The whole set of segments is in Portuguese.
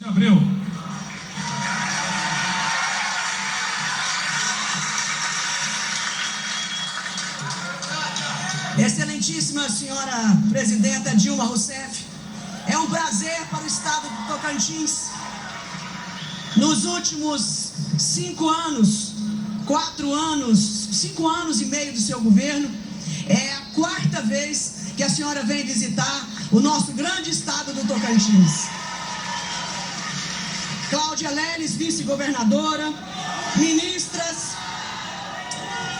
Abreu. Excelentíssima senhora presidenta Dilma Rousseff, é um prazer para o estado do Tocantins. Nos últimos 5 anos, 5 anos e meio do seu governo, é a 4ª vez que a senhora vem visitar o nosso grande estado do Tocantins. Cláudia Leles, vice-governadora, ministras,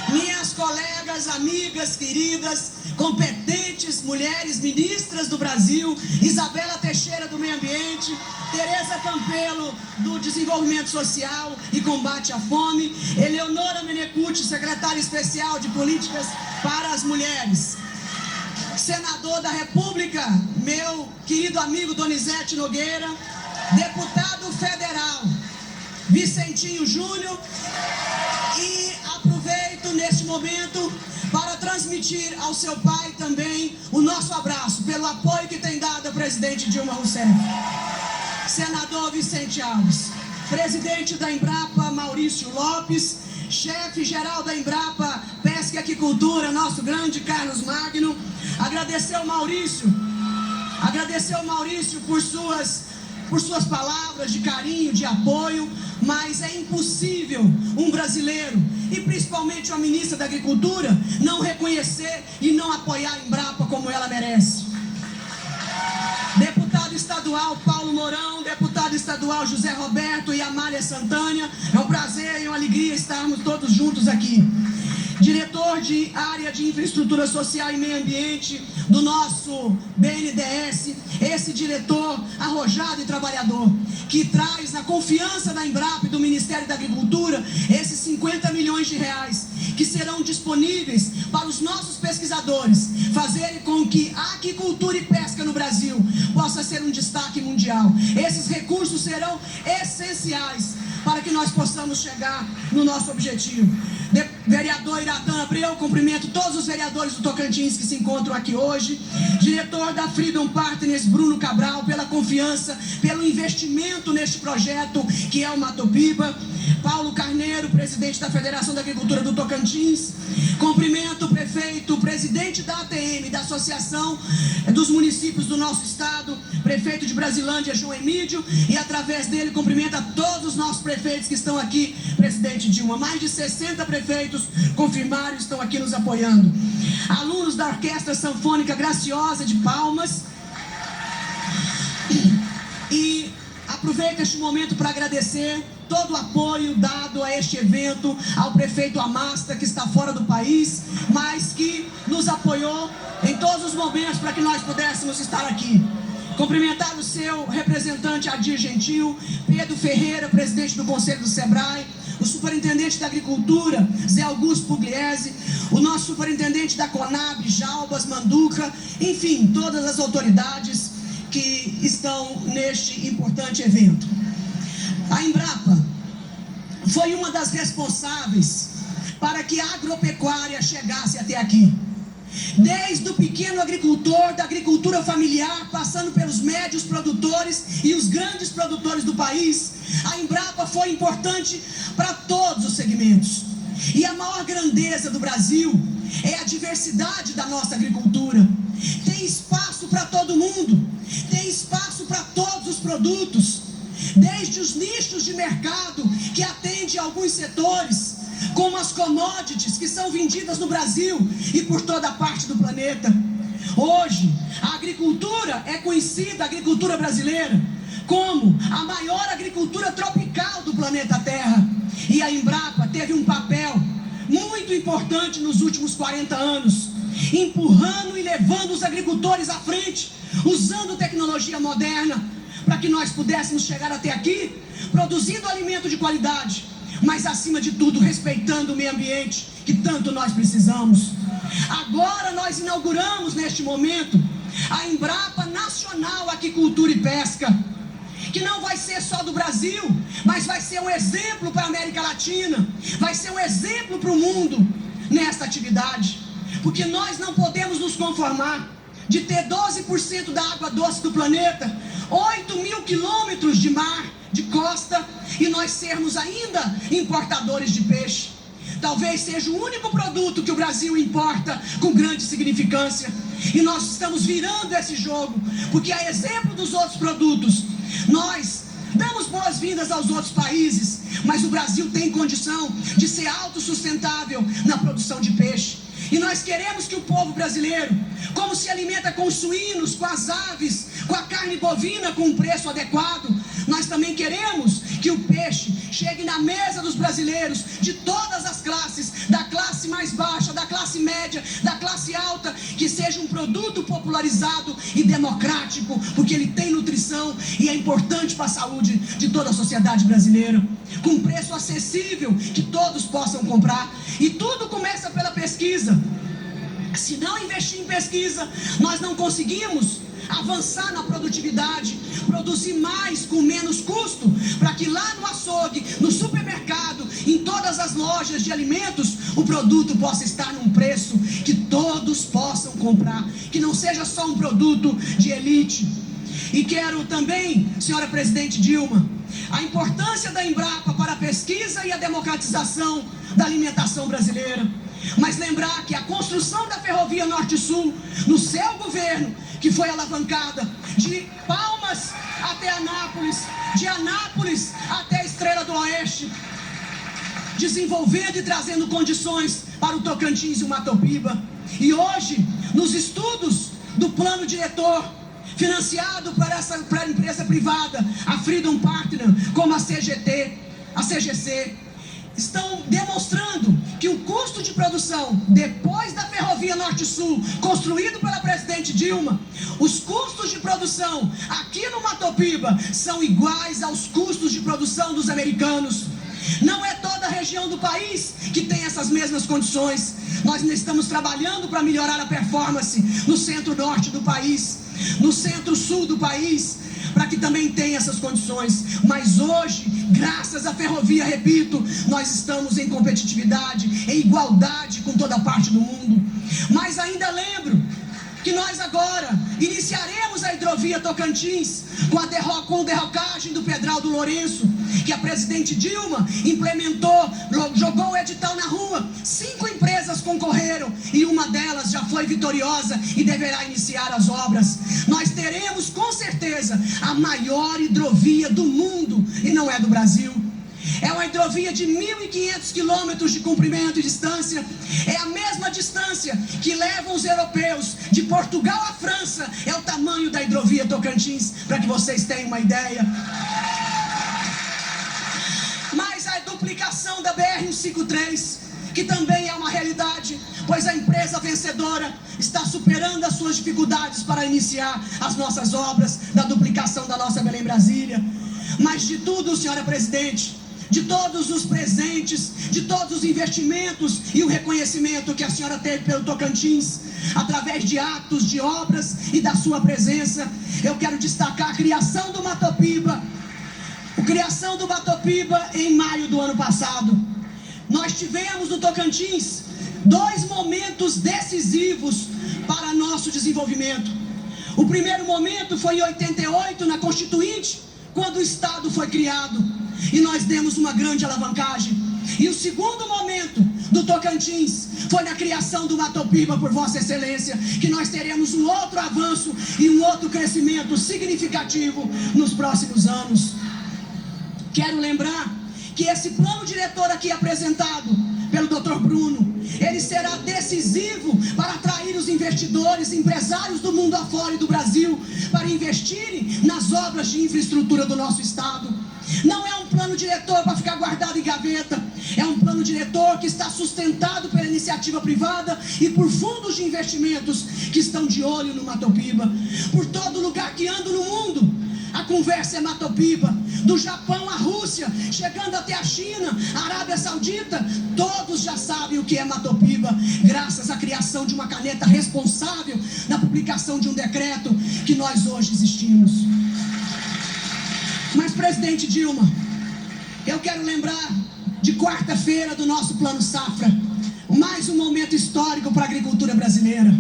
minhas colegas, amigas, queridas, competentes mulheres ministras do Brasil, Isabela Teixeira do Meio Ambiente, Tereza Campelo do Desenvolvimento Social e Combate à Fome, Eleonora Menecute, secretária especial de Políticas para as Mulheres, senador da República, meu querido amigo Donizete Nogueira, deputado federal Vicentinho Júnior, e aproveito neste momento para transmitir ao seu pai também o nosso abraço pelo apoio que tem dado a presidente Dilma Rousseff. Senador Vicente Alves, presidente da Embrapa Maurício Lopes, chefe geral da Embrapa Pesca e Aquicultura, nosso grande Carlos Magno, agradecer ao Maurício por suas palavras de carinho, de apoio, mas é impossível um brasileiro, e principalmente uma ministra da Agricultura, não reconhecer e não apoiar a Embrapa como ela merece. Deputado estadual Paulo Mourão, deputado estadual José Roberto e Amália Santana, é um prazer e uma alegria estarmos todos juntos aqui. Diretor de área de infraestrutura social e meio ambiente do nosso BNDES, esse diretor arrojado e trabalhador, que traz na confiança da Embrapa e do Ministério da Agricultura esses 50 milhões de reais que serão disponíveis para os nossos pesquisadores fazerem com que a aquicultura e pesca no Brasil possa ser um destaque mundial. Esses recursos serão essenciais para que nós possamos chegar no nosso objetivo. Vereador Iratã Abreu, cumprimento todos os vereadores do Tocantins que se encontram aqui hoje. Diretor da Freedom Partners, Bruno Cabral, pela confiança, pelo investimento neste projeto que é o Matopiba. Paulo Carneiro, presidente da Federação da Agricultura do Tocantins. Cumprimento o prefeito, presidente da ATM, da Associação dos Municípios do nosso estado, prefeito de Brasilândia, João Emídio, e através dele cumprimento a todos os nossos prefeitos que estão aqui, presidente Dilma. Mais de 60 prefeitos confirmaram e estão aqui nos apoiando. Alunos da Orquestra Sanfônica Graciosa de Palmas. E aproveito este momento para agradecer todo o apoio dado a este evento, ao prefeito Amasta, que está fora do país, mas que nos apoiou em todos os momentos para que nós pudéssemos estar aqui. Cumprimentar o seu representante Adir Gentil, Pedro Ferreira, presidente do Conselho do Sebrae, o superintendente da Agricultura, Zé Augusto Pugliese, o nosso superintendente da Conab, Jalbas Manduca, enfim, todas as autoridades que estão neste importante evento. A Embrapa foi uma das responsáveis para que a agropecuária chegasse até aqui. Desde o pequeno agricultor, da agricultura familiar, passando pelos médios produtores e os grandes produtores do país, a Embrapa foi importante para todos os segmentos. E a maior grandeza do Brasil é a diversidade da nossa agricultura. Tem espaço para todo mundo, tem espaço para todos os produtos, desde os nichos de mercado que atendem a alguns setores, como as commodities que são vendidas no Brasil e por toda a parte do planeta. Hoje, a agricultura é conhecida, a agricultura brasileira, como a maior agricultura tropical do planeta Terra. E a Embrapa teve um papel muito importante nos últimos 40 anos, empurrando e levando os agricultores à frente, usando tecnologia moderna, para que nós pudéssemos chegar até aqui, produzindo alimento de qualidade, mas acima de tudo respeitando o meio ambiente que tanto nós precisamos. Agora nós inauguramos neste momento a Embrapa Nacional Aquicultura e Pesca, que não vai ser só do Brasil, mas vai ser um exemplo para a América Latina, vai ser um exemplo para o mundo nesta atividade, porque nós não podemos nos conformar de ter 12% da água doce do planeta, 8.000 quilômetros de mar, de costa, e nós sermos ainda importadores de peixe. Talvez seja o único produto que o Brasil importa com grande significância. E nós estamos virando esse jogo, porque a exemplo dos outros produtos, nós damos boas-vindas aos outros países, mas o Brasil tem condição de ser autossustentável na produção de peixe. E nós queremos que o povo brasileiro, como se alimenta com os suínos, com as aves, com a carne bovina com um preço adequado, nós também queremos que o peixe chegue na mesa dos brasileiros de todas as classes, da classe mais baixa, da classe média, da classe alta, que seja um produto popularizado e democrático, porque ele tem nutrição e é importante para a saúde de toda a sociedade brasileira, com preço acessível que todos possam comprar. E tudo começa pela pesquisa. Se não investir em pesquisa, nós não conseguimos avançar na produtividade, produzir mais com menos custo, para que lá no açougue, no supermercado, em todas as lojas de alimentos, o produto possa estar num preço que todos possam comprar, que não seja só um produto de elite. E quero também, senhora presidente Dilma, a importância da Embrapa para a pesquisa e a democratização da alimentação brasileira. Mas lembrar que a construção da ferrovia Norte-Sul, no seu governo, que foi alavancada de Palmas até Anápolis, de Anápolis até a Estrela do Oeste, desenvolvendo e trazendo condições para o Tocantins e o Matopiba. E hoje, nos estudos do plano diretor, financiado para a empresa privada, a Freedom Partner, como a CGT, a CGC, estão demonstrando que o custo de produção, depois da ferrovia Norte-Sul, construído pela presidente Dilma, os custos de produção aqui no Matopiba são iguais aos custos de produção dos americanos. Não é toda a região do país que tem essas mesmas condições. Nós estamos trabalhando para melhorar a performance no centro-norte do país, no centro-sul do país, para que também tenha essas condições. Mas hoje, graças à ferrovia, repito, nós estamos em competitividade, em igualdade com toda parte do mundo. Mas ainda lembro que nós agora iniciaremos a hidrovia Tocantins com a derrocagem do Pedral do Lourenço, que a presidente Dilma implementou, jogou o edital na rua. 5 empresas concorreram e uma delas já foi vitoriosa e deverá iniciar as obras. Nós teremos com certeza a maior hidrovia do mundo, e não é do Brasil. É uma hidrovia de 1.500 quilômetros de comprimento e distância. É a mesma distância que levam os europeus de Portugal à França. É o tamanho da hidrovia Tocantins, para que vocês tenham uma ideia. Mas a duplicação da BR-153, que também é uma realidade, pois a empresa vencedora está superando as suas dificuldades para iniciar as nossas obras da duplicação da nossa Belém-Brasília. Mas de tudo, senhora presidente, de todos os presentes, de todos os investimentos e o reconhecimento que a senhora teve pelo Tocantins, através de atos, de obras e da sua presença, eu quero destacar a criação do Matopiba. A criação do Matopiba em maio do ano passado. Nós tivemos no Tocantins 2 momentos decisivos para nosso desenvolvimento. O primeiro momento foi em 88, na Constituinte, quando o Estado foi criado, e nós demos uma grande alavancagem. E o segundo momento do Tocantins foi na criação do Matopiba por Vossa Excelência, que nós teremos um outro avanço e um outro crescimento significativo nos próximos anos. Quero lembrar que esse plano diretor aqui apresentado pelo Dr. Bruno, ele será decisivo para atrair os investidores, empresários do mundo afora e do Brasil, para investirem nas obras de infraestrutura do nosso estado. Não é um plano diretor para ficar guardado em gaveta, é um plano diretor que está sustentado pela iniciativa privada e por fundos de investimentos que estão de olho no Matopiba. Por todo lugar que ando no mundo, a conversa é Matopiba. Do Japão à Rússia, chegando até a China, a Arábia Saudita, todos já sabem o que é Matopiba, graças à criação de uma caneta responsável na publicação de um decreto que nós hoje existimos. Mas, presidente Dilma, eu quero lembrar de quarta-feira do nosso Plano Safra, mais um momento histórico para a agricultura brasileira.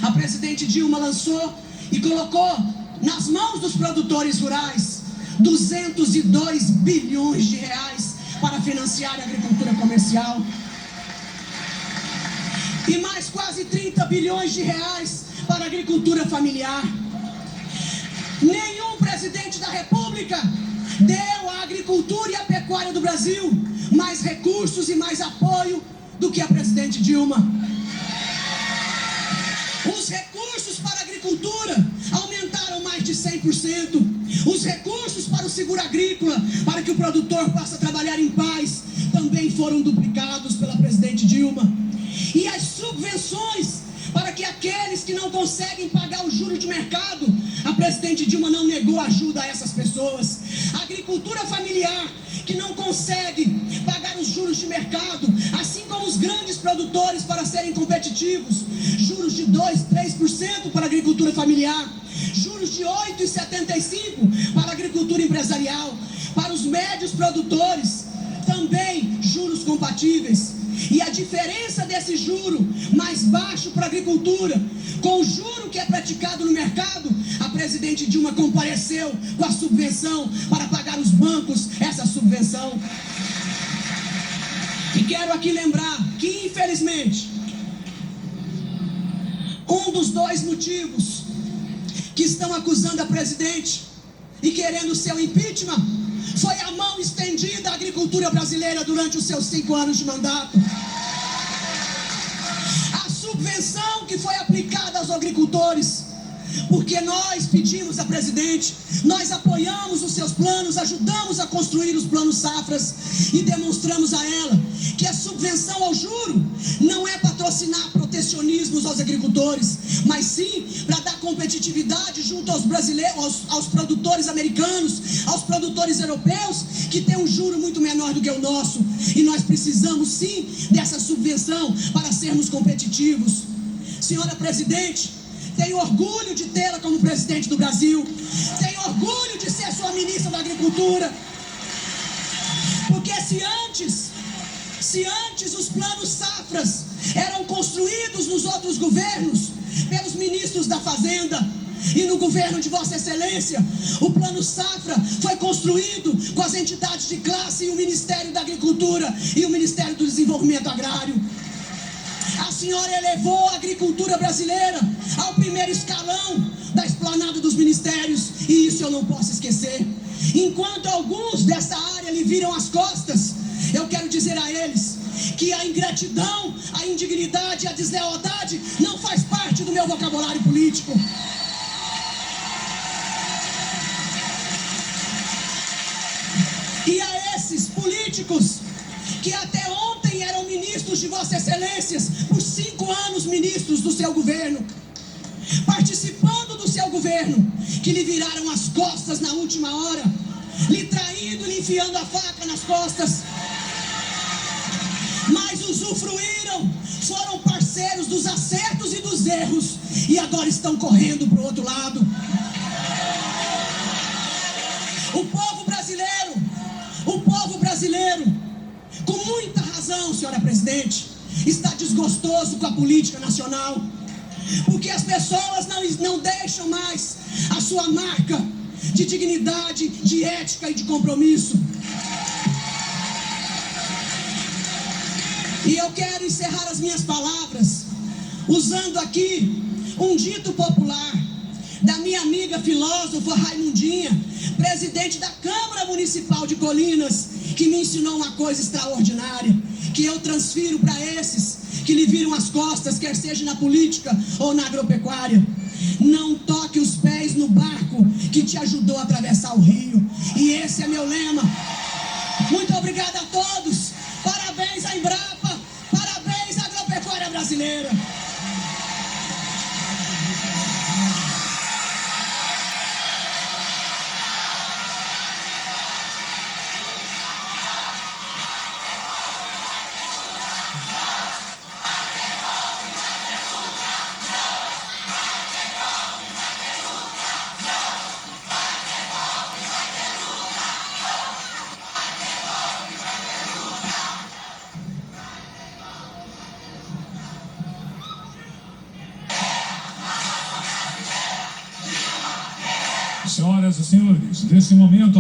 a presidente Dilma lançou e colocou nas mãos dos produtores rurais 202 bilhões de reais para financiar a agricultura comercial. E mais quase 30 bilhões de reais para a agricultura familiar. Nenhum presidente da República deu à agricultura e à pecuária do Brasil mais recursos e mais apoio do que a presidente Dilma. Os recursos para a agricultura aumentaram mais de 100%. Os recursos para o seguro agrícola, para que o produtor possa trabalhar em paz, também foram duplicados pela presidente Dilma. E as subvenções para que aqueles que não conseguem pagar o juro de mercado, a presidente Dilma não negou ajuda a essas pessoas. A agricultura familiar, que não consegue pagar os juros de mercado, assim como os grandes produtores para serem competitivos, juros de 2%, 3% para a agricultura familiar, juros de 8,75% para a agricultura empresarial, para os médios produtores, também juros compatíveis. E a diferença desse juro mais baixo para a agricultura com o juro que é praticado no mercado, a presidente Dilma compareceu com a subvenção para pagar os bancos essa subvenção. E quero aqui lembrar que, infelizmente, um dos dois motivos que estão acusando a presidente e querendo seu impeachment foi a mão estendida à agricultura brasileira durante os seus 5 anos de mandato. A subvenção que foi aplicada aos agricultores, porque nós pedimos à presidente, nós apoiamos os seus planos, ajudamos a construir os planos safras e demonstramos a ela que a subvenção ao juro não é patrocinar protecionismos aos agricultores, mas sim para dar competitividade junto aos brasileiros, aos produtores americanos, aos produtores europeus, que tem um juro muito menor do que o nosso. E nós precisamos sim dessa subvenção para sermos competitivos. Senhora presidente, tenho orgulho de tê-la como presidente do Brasil. Tenho orgulho de ser sua ministra da Agricultura. Porque se antes os planos safras eram construídos nos outros governos pelos ministros da Fazenda, e no governo de Vossa Excelência, o Plano Safra foi construído com as entidades de classe e o Ministério da Agricultura e o Ministério do Desenvolvimento Agrário. A senhora elevou a agricultura brasileira ao primeiro escalão da esplanada dos ministérios, e isso eu não posso esquecer. Enquanto alguns dessa área lhe viram as costas, eu quero dizer a eles que a ingratidão, a indignidade e a deslealdade não faz parte do meu vocabulário político. E a esses políticos que até ontem eram ministros de Vossa Excelências, por 5 anos ministros do seu governo, participando do seu governo, que lhe viraram as costas na última hora, lhe traindo, lhe enfiando a faca nas costas, mas usufruíram, foram parceiros dos acertos e dos erros, e agora estão correndo para o outro lado. O povo brasileiro, com muita razão, senhora presidente, está desgostoso com a política nacional, porque as pessoas não deixam mais a sua marca de dignidade, de ética e de compromisso. E eu quero encerrar as minhas palavras usando aqui um dito popular da minha amiga filósofa Raimundinha, presidente da Câmara Municipal de Colinas, que me ensinou uma coisa extraordinária, que eu transfiro para esses que lhe viram as costas, quer seja na política ou na agropecuária. Não toque os pés no barco que te ajudou a atravessar o rio. E esse é meu lema. Muito obrigado a todos. Parabéns à Embrapa, parabéns à agropecuária brasileira. senhores, nesse momento